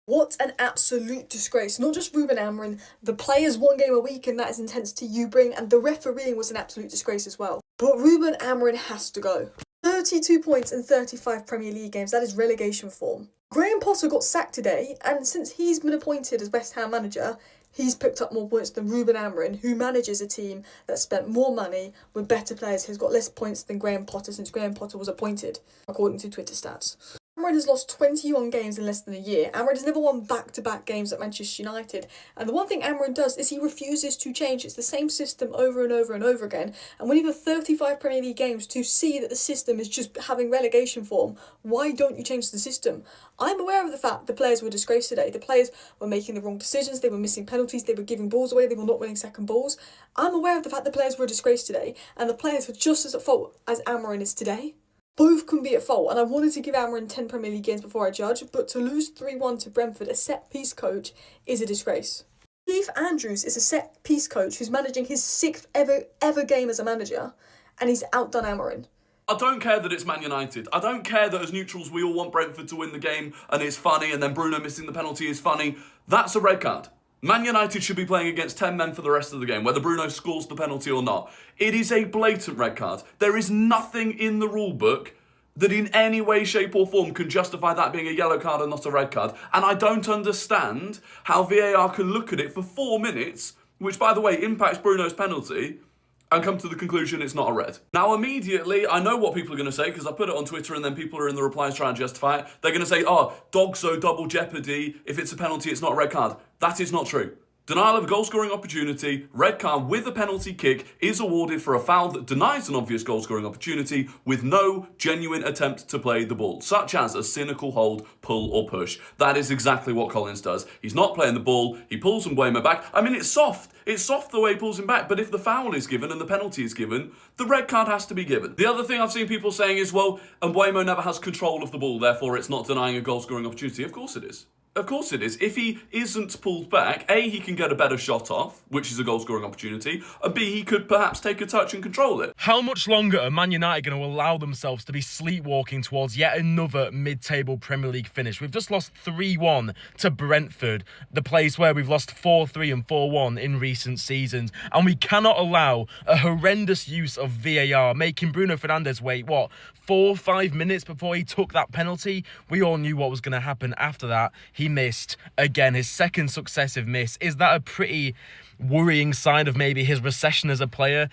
What an absolute disgrace. Not just Ruben Amorim, the players 1 game a week and that is intensity you bring, and the refereeing was an absolute disgrace as well. But Ruben Amorim has to go. 32 points in 35 Premier League games, that is relegation form. Graham Potter got sacked today, and since he's been appointed as West Ham manager, he's picked up more points than Ruben Amorim, who manages a team that spent more money with better players, who's got less points than Graham Potter since Graham Potter was appointed, according to Twitter stats. Amorim has lost 21 games in less than a year. Amorim has never won back-to-back games at Manchester United. And the one thing Amorim does is he refuses to change. It's the same system over and over and over again. And when you have 35 Premier League games to see that the system is just having relegation form, why don't you change the system? I'm aware of the fact the players were disgraced today. The players were making the wrong decisions. They were missing penalties. They were giving balls away. They were not winning second balls. I'm aware of the fact the players were disgraced today. And the players were just as at fault as Amorim is today. Both can be at fault, and I wanted to give Amorim 10 Premier League games before I judge, but to lose 3-1 to Brentford, a set-piece coach, is a disgrace. Keith Andrews is a set-piece coach who's managing his 6th ever game as a manager, and he's outdone Amorim. I don't care that it's Man United. I don't care that as neutrals we all want Brentford to win the game and it's funny, and then Bruno missing the penalty is funny. That's a red card. Man United should be playing against 10 men for the rest of the game, whether Bruno scores the penalty or not. It is a blatant red card. There is nothing in the rule book that in any way, shape or form can justify that being a yellow card and not a red card. And I don't understand how VAR can look at it for 4 minutes, which, by the way, impacts Bruno's penalty, and come to the conclusion it's not a red. Now, immediately, I know what people are going to say, because I put it on Twitter and then people are in the replies trying to justify it. They're going to say, oh, Dogso, double jeopardy. If it's a penalty, it's not a red card. That is not true. Denial of a goal-scoring opportunity, red card with a penalty kick, is awarded for a foul that denies an obvious goal-scoring opportunity with no genuine attempt to play the ball, such as a cynical hold, pull or push. That is exactly what Collins does. He's not playing the ball, he pulls Mbeumo back. I mean, it's soft. It's soft the way he pulls him back, but if the foul is given and the penalty is given, the red card has to be given. The other thing I've seen people saying is, well, Mbeumo never has control of the ball, therefore it's not denying a goal-scoring opportunity. Of course it is. Of course it is. If he isn't pulled back, A, he can get a better shot off, which is a goal-scoring opportunity, and B, he could perhaps take a touch and control it. How much longer are Man United going to allow themselves to be sleepwalking towards yet another mid-table Premier League finish? We've just lost 3-1 to Brentford, the place where we've lost 4-3 and 4-1 in recent seasons, and we cannot allow a horrendous use of VAR, making Bruno Fernandes wait, 4-5 minutes before he took that penalty. We all knew what was going to happen after that. He missed again, his 2nd successive miss. Is that a pretty worrying sign of maybe his recession as a player?